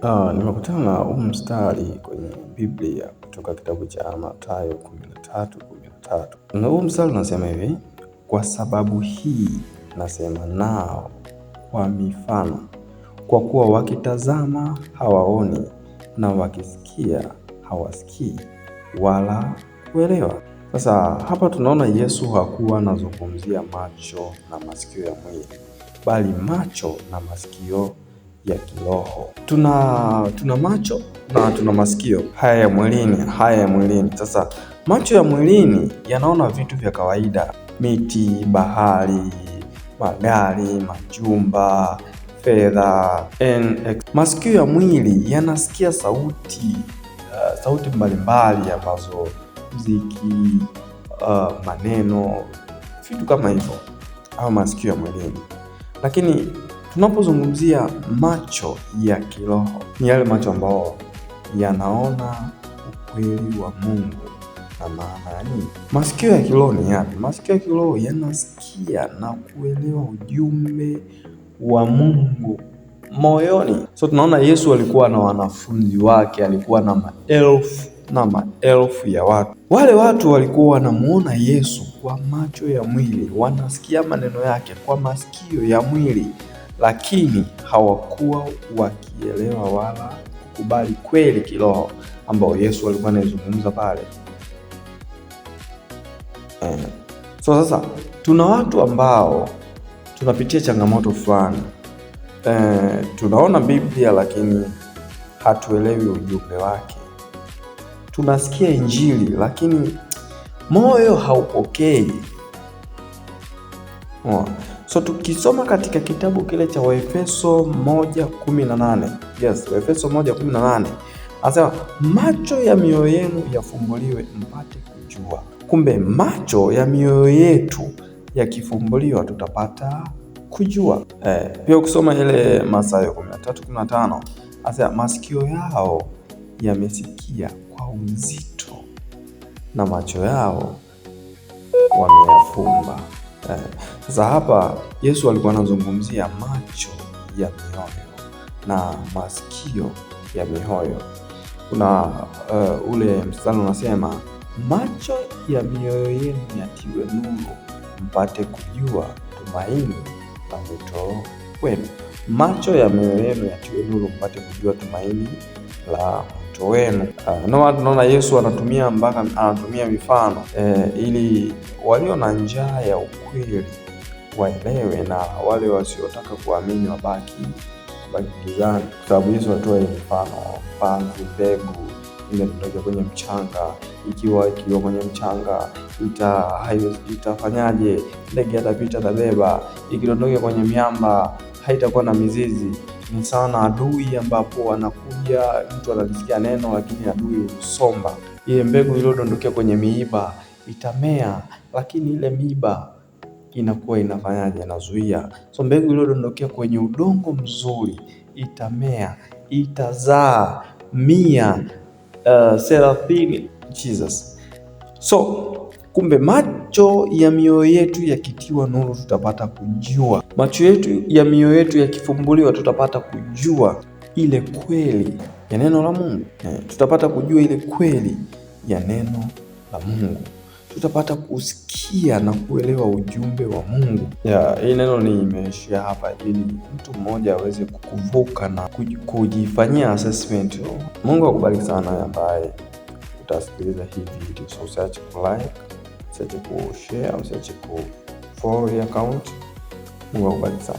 Nimekutana na huu mstari kwenye Biblia kutoka kitabu cha Mathayo 13:13. Na huu mstari unasema hivi: kwa sababu hii nasema nao kwa mifano, kwa kuwa wakitazama hawaoni, na wakisikia hawasikii wala kuelewa. Sasa hapa tunaona Yesu hakuwa anazungumzia macho na masikio ya mwili, bali macho na masikio ya kiroho. Tuna macho na tuna masikio haya ya mwilini. Sasa macho ya mwilini yanaona vitu vya kawaida: miti, bahari, magari, majumba, fedha. Masikio ya mwili yanasikia sauti mbalimbali ambazo muziki, maneno, vitu kama hivyo, au masikio ya mwilini. Lakini tunapozungumzia macho ya kiroho, ni yale macho ambayo yanaona ukweli wa Mungu. Na maana ya nini? Masikio ya kiroho ni yapi? Masikio ya kiroho yanasikia na kuelewa ujumbe wa Mungu moyoni. So tunaona Yesu alikuwa na wanafunzi wake, alikuwa na maelfu na maelfu ya watu. Wale watu walikuwa wanamuona Yesu kwa macho ya mwili, wanasikia maneno yake kwa masikio ya mwili, lakini hawakuwa wakielewa wala kukubali kweli kiroho ambao Yesu alikuwa anazungumza pale. So sasa tuna watu ambao tunapitia changamoto fulani. Tunaona Biblia lakini hatuelewi ujumbe wake. Tunasikia Injili lakini moyo haupokei. So tukisoma katika kitabu kile cha Waefeso 1:18. Yes, Waefeso 1:18. Anasema macho ya mioyo yenu yafumbuliwe mpate kujua. Kumbe macho ya mioyo yetu yakifumbuliwa tutapata kujua. Pia ukisoma ile Mathayo 13:15, anasema masikio yao yamesikia kwa uzito na macho yao wameyafumba. Sasa hapa Yesu alikuwa anazungumzia macho ya mioyo na masikio ya mioyo. Kuna ule mstari unasema macho ya mioyo yenu yatiwe nuru mpate kujua tumaini la wito wenu. Macho ya mioyo yenu yatiwe nuru mpate kujua tumaini la wito wenu. Tunaona Yesu anatumia mifano ili walio na njaa ya ukweli waelewe, na wale wasiotaka kuamini wabaki gizani. Kwa sababu Yesu alitoa mifano: panzi, mbegu ile kutoka kwenye mchanga. Ikiwa kwenye mchanga itafanyaje? Ndege atapita atabeba. Ikidondoka kwenye miamba haitakuwa na mizizi. Ni sawa na adui ambapo anakuja, mtu analisikia neno lakini adui husomba. Ile mbegu iliyodondokea kwenye miiba itamea, lakini ile miiba inakuwa inafanyaje? Inazuia. So mbegu iliyodondokea kwenye udongo mzuri itamea, itazaa 100, 30. Jesus. So kumbe macho ya mioyo yetu yakitiwa nuru tutapata kujua. Macho yetu ya mioyo yetu yakifumbuliwa tutapata kujua ile kweli ya neno la Mungu. Tutapata kujua ile kweli ya neno la Mungu. Tutapata kusikia na kuelewa ujumbe wa Mungu. Hii neno nimeishia hapa ili mtu mmoja aweze kuvuka na kujifanyia assessment. Mungu akubariki sana ambaye utasikiliza hii video. So usiache ku-like, usiache ku-share, usiache ku-follow hii account. Mungu akubariki sana.